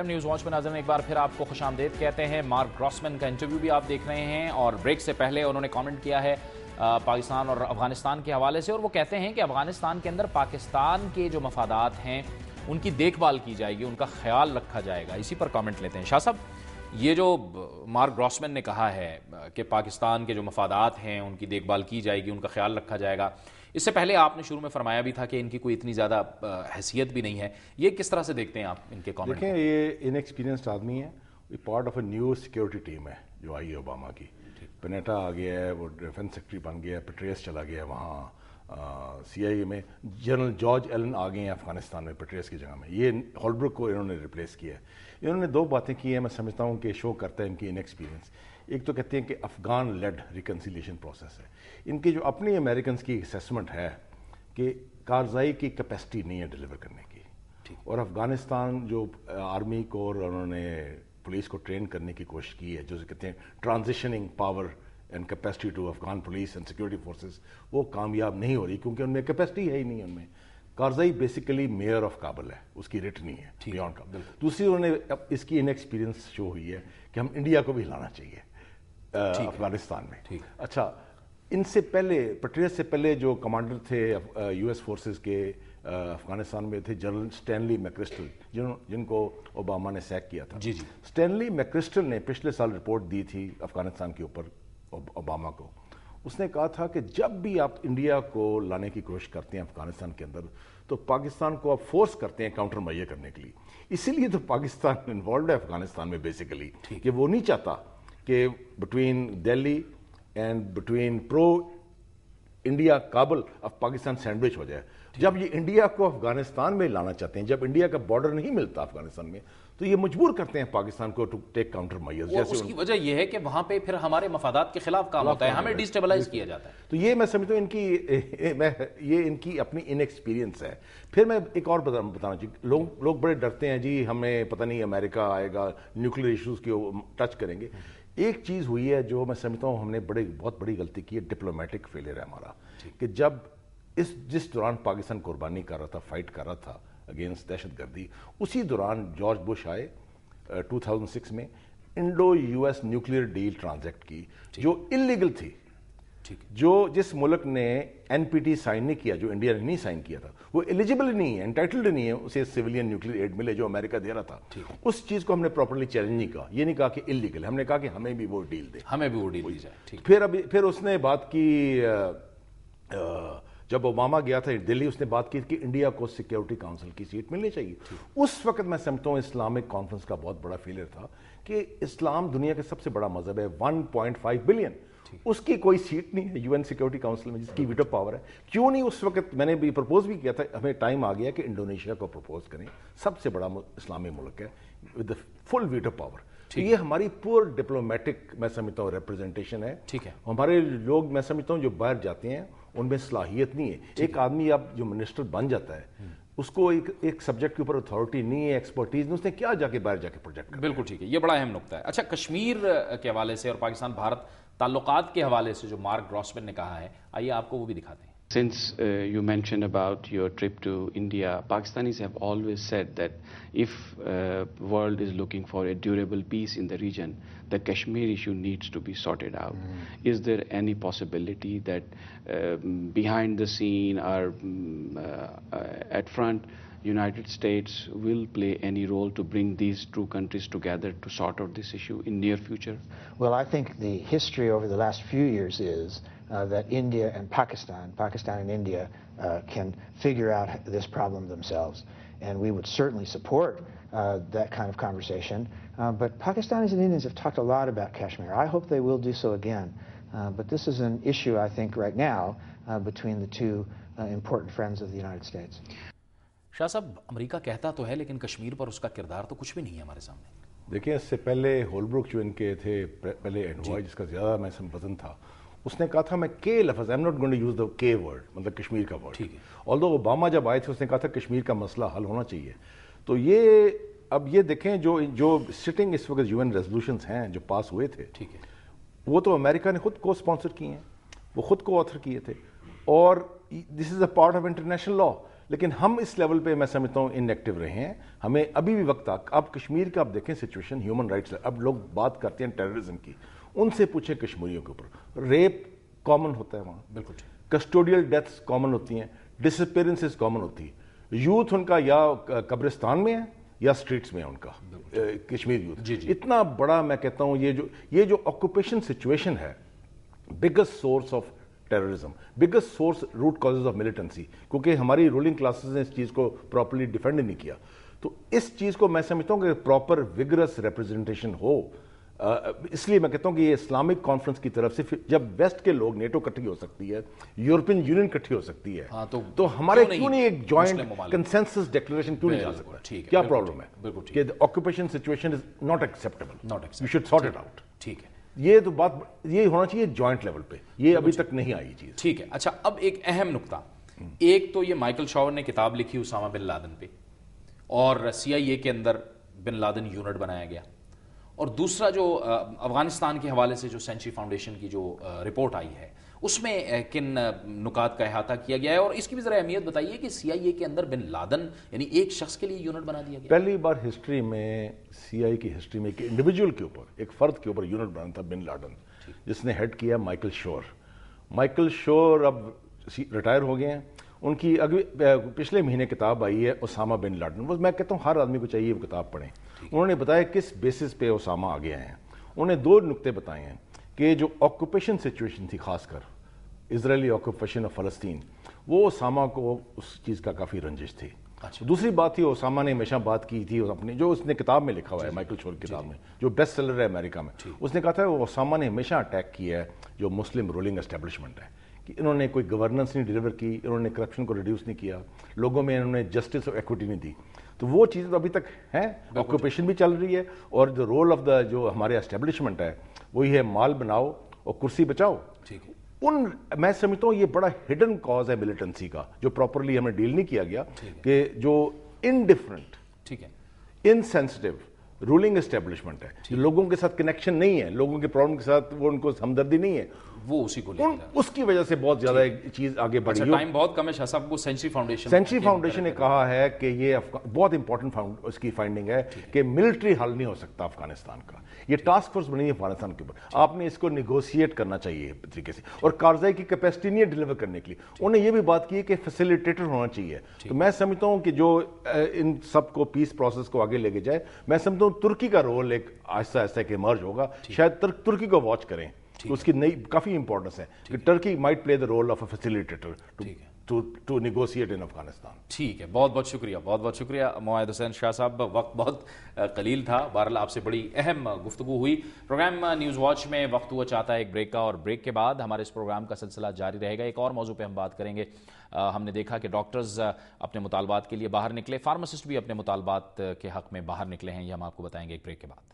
Prime news watch میں ناظرین ایک بار پھر آپ کو خوش آمدید کہتے ہیں۔ مارک گراسمن کا انٹرویو بھی آپ دیکھ رہے ہیں اور بریک سے پہلے انہوں نے کامنٹ کیا ہے پاکستان اور افغانستان کے حوالے سے، اور وہ کہتے ہیں کہ افغانستان کے اندر پاکستان کے جو مفادات ہیں ان کی دیکھ بھال کی جائے گی، ان کا خیال رکھا جائے گا۔ اسی پر کامنٹ لیتے ہیں۔ شاہ صاحب، یہ جو مارک گراسمن نے کہا ہے کہ پاکستان کے جو مفادات ہیں ان کی دیکھ بھال کی جائے گی، ان کا خیال رکھا جائے گا، اس سے پہلے آپ نے شروع میں فرمایا بھی تھا کہ ان کی کوئی اتنی زیادہ حیثیت بھی نہیں ہے، یہ کس طرح سے دیکھتے ہیں آپ ان کے کامنٹ؟ دیکھیں، یہ ان ایکسپیرینسڈ آدمی ہے، یہ part of a new security team ہے جو آئی ہے اوباما کی۔ پینیٹا آ گیا ہے، وہ ڈیفنس سیکرٹری بن گیا ہے، پیٹریس چلا گیا ہے وہاں سی آئی اے میں، جنرل جارج ایلن آ گئے ہیں افغانستان میں پیٹریس کی جگہ میں، یہ ہولبرگ کو انہوں نے ریپلیس کیا ہے۔ انہوں نے دو باتیں کی ہیں، میں سمجھتا ہوں کہ شو کرتا ہے ان کی ان ایکسپیرینس۔ ایک تو کہتے ہیں کہ افغان لیڈ ریکنسیلیشن پروسیس ہے، ان کی جو اپنی امریکنس کی اسیسمنٹ ہے کہ کارزائی کی کیپیسٹی نہیں ہے ڈیلیور کرنے کی، اور افغانستان جو آرمی کو اور انہوں نے پولیس کو ٹرین کرنے کی کوشش کی ہے، جو کہتے ہیں transitioning power and capacity to Afghan police and security forces, وہ کامیاب نہیں ہو رہی کیونکہ ان میں کیپیسٹی ہے ہی نہیں۔ ان میں کارزائی بیسیکلی میئر آف کابل ہے، اس کی ریٹ نہیں ہے بیانڈ کابل۔ دوسری انہوں نے اس کی ان ایکسپیرینس شو ہوئی ہے کہ ہم انڈیا کو بھی لانا چاہیے افغانستان میں۔ اچھا، ان سے پہلے پیٹریس سے پہلے جو کمانڈر تھے یو ایس فورسز کے افغانستان میں تھے جنرل اسٹینلی میکرسٹل، جن کو اوباما نے سیک کیا تھا۔ اسٹینلی میکرسٹل نے پچھلے سال رپورٹ دی تھی افغانستان کے اوپر اوباما کو۔ اس نے کہا تھا کہ جب بھی آپ انڈیا کو لانے کی کوشش کرتے ہیں افغانستان کے اندر تو پاکستان کو آپ فورس کرتے ہیں کاؤنٹر مہیا کرنے کے لیے۔ اسی لیے تو پاکستان انوالوڈ ہے افغانستان میں بیسیکلی، کہ وہ نہیں چاہتا کہ between Delhi and between pro India Kabul of Pakistan sandwich ہو جائے۔ جب یہ انڈیا کو افغانستان میں لانا چاہتے ہیں، جب انڈیا کا بارڈر نہیں ملتا افغانستان میں، تو یہ مجبور کرتے ہیں پاکستان کو ٹو ٹیک کاؤنٹر میئرز۔ اس کی وجہ یہ ہے کہ وہاں پہ پھر ہمارے مفادات کے خلاف کام ہوتا ہے، ہمیں ڈیسٹیبلائز کیا جاتا ہے۔ تو یہ میں سمجھتا ہوں یہ ان کی اپنی ان ایکسپیرینس ہے۔ پھر میں ایک اور بتانا چاہیے، لوگ بڑے ڈرتے ہیں جی ہمیں پتہ نہیں امریکہ آئے گا نیوکلیر ایشوز کی ٹچ کریں گے۔ ایک چیز ہوئی ہے جو میں سمجھتا ہوں ہم نے بہت بڑی غلطی کی ہے، ڈپلومیٹک فیلئر ہے ہمارا، کہ جب جس دوران پاکستان قربانی کر رہا تھا، فائٹ کر رہا تھا اگینسٹ دہشت گردی، اسی دوران جارج بش آئے 2006 میں، Indo U S nuclear deal transact کی جو انلیگل تھی، جو جس ملک نے این پی ٹی سائن نہیں کیا، جو انڈیا نے نہیں سائن کیا تھا، وہ ایلیجبل نہیں ہے، انٹائٹلڈ نہیں ہے اسے سیویلین نیوکلیر ایڈ ملے جو امریکہ دے رہا تھا۔ اس چیز کو ہم نے پراپرلی چیلنج نہیں کہا، یہ نہیں کہا کہ انلیگل ہے، ہم نے کہا کہ ہمیں بھی وہ ڈیل دے، ہمیں بھی وہ ڈیل دی جائے۔ پھر اس نے بات کی، جب اوباما گیا تھا دلی، اس نے بات کی کہ انڈیا کو سیکیورٹی کاؤنسل کی سیٹ ملنی چاہیے۔ اس وقت میں سمجھتا ہوں اسلامک کانفرنس کا بہت بڑا فیلئر تھا کہ اسلام دنیا کا سب سے بڑا مذہب ہے، 1.5 بلین، اس کی کوئی سیٹ نہیں ہے یو این سیکورٹی کاؤنسل میں جس کی ویٹو پاور ہے۔ کیوں نہیں اس وقت، میں نے بھی پرپوز بھی کیا تھا، ہمیں ٹائم آ گیا کہ انڈونیشیا کو پرپوز کریں، سب سے بڑا اسلامی ملک ہے ود فل ویٹو پاور۔ یہ ہماری پور ڈپلومیٹک میں سمجھتا ہوں ریپرزنٹیشن ہے۔ ہمارے لوگ میں سمجھتا ہوں جو باہر جاتے ہیں ان میں صلاحیت نہیں ہے۔ ایک آدمی اب جو منسٹر بن جاتا ہے اس کو ایک سبجیکٹ کے اوپر اتھارٹی نہیں ہے، ایکسپرٹیز نہیں، اس نے کیا جا کے باہر جا کے پروجیکٹ کرنا۔ بالکل ٹھیک ہے، یہ بڑا اہم نقطہ ہے۔ اچھا، کشمیر کے حوالے سے اور پاکستان بھارت تعلقات کے حوالے سے جو مارک گراسمن نے کہا ہے، آئیے آپ کو وہ بھی دکھاتے ہیں۔ Since you mentioned about your trip to India, Pakistanis have always said that if world is looking for a durable peace in the region, the Kashmir issue needs to be sorted out. Is there any possibility that behind the scene or at front, United States will play any role to bring these two countries together to sort out this issue in near future? Well, I think the history over the last few years is that India and Pakistan and India can figure out this problem themselves. And we would certainly support that kind of conversation. But Pakistanis and Indians have talked a lot about Kashmir. I hope they will do so again. But this is an issue, I think, right now between the two important friends of the United States. شاہ صاحب، امریکہ کہتا تو ہے لیکن کشمیر پر اس کا کردار تو کچھ بھی نہیں ہے ہمارے سامنے۔ دیکھیں، اس سے پہلے ہولبروک جو ان کے تھے پہلے انوائے، جس کا زیادہ میں وزن تھا، اس نے کہا تھا میں کے لفظ، I am not going to use the K word, مطلب کشمیر کا ورڈ۔ آلدو اوباما جب آئے تھے اس نے کہا تھا کشمیر کا مسئلہ حل ہونا چاہیے۔ تو یہ اب یہ دیکھیں جو سٹنگ اس وقت یو این ریزولوشنز ہیں جو پاس ہوئے تھے، وہ تو امریکہ نے خود کو اسپانسر کیے ہیں، وہ خود کو آتھر کیے تھے، اور this is a part of international law. لیکن ہم اس لیول پہ میں سمجھتا ہوں انیکٹیو رہے ہیں. ہمیں ابھی بھی وقت اب کشمیر کا آپ دیکھیں سچویشن ہیومن رائٹس. اب لوگ بات کرتے ہیں ٹیررزم کی, ان سے پوچھیں کشمیریوں کے اوپر ریپ کامن ہوتا ہے وہاں, بالکل کسٹوڈیل ڈیتھس کامن ہوتی ہیں, ڈسپیرنسز کامن ہوتی ہے. یوتھ ان کا یا قبرستان میں ہے یا اسٹریٹس میں ہے ان کا, کشمیر یوتھ. اتنا بڑا میں کہتا ہوں یہ جو آکوپیشن سچویشن ہے, biggest source of terrorism, biggest source root causes of militancy, کیونکہ ہماری رولنگ کلاسز نے اس چیز کو پراپرلی ڈیفینڈ نہیں کیا. تو اس چیز کو میں سمجھتا ہوں کہ پراپر وگرس ریپرزنٹیشن ہو. اس لیے میں کہتا ہوں کہ یہ اسلامک کانفرنس کی طرف سے جب ویسٹ کے لوگ نیٹو اکٹھی ہو سکتی ہے, یورپین یونین اکٹھی ہو سکتی ہے, تو ہمارے کیوں نہیں ایک جوائنٹ کنسنسس ڈیکلریشن کیوں نہیں جا سکتا؟ کیا پرابلم ہے کہ occupation situation is not acceptable, you should sort it out. ٹھیک ہے, یہ تو بات یہ ہونا چاہیے جوائنٹ لیول پہ, یہ ابھی تک نہیں آئی چیز. ٹھیک ہے. اچھا, اب ایک اہم نقطہ, ایک تو یہ مائیکل شاور نے کتاب لکھی اسامہ بن لادن پہ, اور CIA کے اندر بن لادن یونٹ بنایا گیا, اور دوسرا جو افغانستان کے حوالے سے جو سینچری فاؤنڈیشن کی جو رپورٹ آئی ہے اس میں کن نکات کا احاطہ کیا گیا ہے, اور اس کی بھی ذرا اہمیت بتائیے کہ CIA کے اندر بن لادن یعنی ایک شخص کے لیے یونٹ بنا دیا گیا. پہلی بار ہسٹری میں CIA کی ہسٹری میں ایک انڈیویجول کے اوپر, ایک فرد کے اوپر یونٹ بنا تھا بن لادن, جس نے ہیڈ کیا مائیکل شور. مائیکل شور اب ریٹائر ہو گئے ہیں. ان کی پچھلے مہینے کتاب آئی ہے اسامہ بن لادن. وہ میں کہتا ہوں ہر آدمی کو چاہیے وہ کتاب پڑھیں. انہوں نے بتایا کس بیسس پہ اسامہ آگے آئے ہیں. انہوں نے 2 نقطے بتائے ہیں کہ جو آکوپیشن سچویشن تھی, خاص کر اسرائیلی آکوپیشن آف فلسطین, وہ اسامہ کو اس چیز کا کافی رنجش تھی. دوسری بات تھی, اسامہ نے ہمیشہ بات کی تھی اپنی, جو اس نے کتاب میں لکھا ہوا ہے, مائیکل شور کی کتاب میں جو بیسٹ سیلر ہے امریکہ میں, اس نے کہا تھا وہ اسامہ نے ہمیشہ اٹیک کیا ہے جو مسلم رولنگ اسٹیبلشمنٹ ہے, کہ انہوں نے کوئی گورننس نہیں ڈیلیور کی, انہوں نے کرپشن کو ریڈیوس نہیں کیا, لوگوں میں انہوں نے جسٹس اور ایکوٹی نہیں دی. تو وہ چیزیں تو ابھی تک ہیں, آکوپیشن بھی چل رہی ہے, اور جو رول آف دا جو ہمارے اسٹیبلشمنٹ ہے وہی ہے مال بناؤ اور کرسی بچاؤ. میں سمجھتا ہوں یہ بڑا ہڈن کاز ہے ملیٹنسی کا, جو پراپرلی ہمیں ڈیل نہیں کیا گیا, کہ جو انڈیفرنٹ, انسینسٹیو رولنگ اسٹیبلشمنٹ ہے, لوگوں کے ساتھ کنیکشن نہیں ہے, لوگوں کے پرابلم کے ساتھ وہ ان کو ہمدردی نہیں ہے, وہ اسی کو اس کی وجہ سے بہت زیادہ چیز آگے بڑھی. ٹائم بہت کم ہے شاہ صاحب کو. سینچری فاؤنڈیشن نے کہا ہے کہ یہ بہت امپورٹنٹ اس کی فائنڈنگ ہے کہ ملٹری حل نہیں ہو سکتا افغانستان کا. یہ ٹاسک فورس بنی ہے افغانستان کے اوپر, آپ نے اس کو نیگوشیٹ کرنا چاہیے طریقے سے, اور کارزائی کی کیپیسٹی نہیں ہے ڈیلیور کرنے کے لیے. انہوں نے یہ بھی بات کی ہے کہ فیسیلیٹیٹر ہونا چاہیے. تو میں سمجھتا ہوں کہ جو ان سب کو پیس پروسیس کو آگے لے کے جائے, میں سمجھتا ہوں ترکی کا رول ایک آہستہ آہستہ ایک ایمرج ہوگا. شاید ترکی کو واچ کریں, اس کی نئی کافی امپورٹنس ہے کہ Turkey might play the role of a facilitator to negotiate in Afghanistan. ٹھیک ہے, بہت بہت شکریہ, بہت بہت شکریہ معاہد حسین شاہ صاحب. وقت بہت قلیل تھا, بہرحال آپ سے بڑی اہم گفتگو ہوئی. پروگرام نیوز واچ میں وقت ہوا چاہتا ہے ایک بریک کا, اور بریک کے بعد ہمارے اس پروگرام کا سلسلہ جاری رہے گا. ایک اور موضوع پہ ہم بات کریں گے. ہم نے دیکھا کہ ڈاکٹرز اپنے مطالبات کے لیے باہر نکلے, فارماسسٹ بھی اپنے مطالبات کے حق میں باہر نکلے ہیں, یہ ہم آپ کو بتائیں گے ایک بریک کے بعد.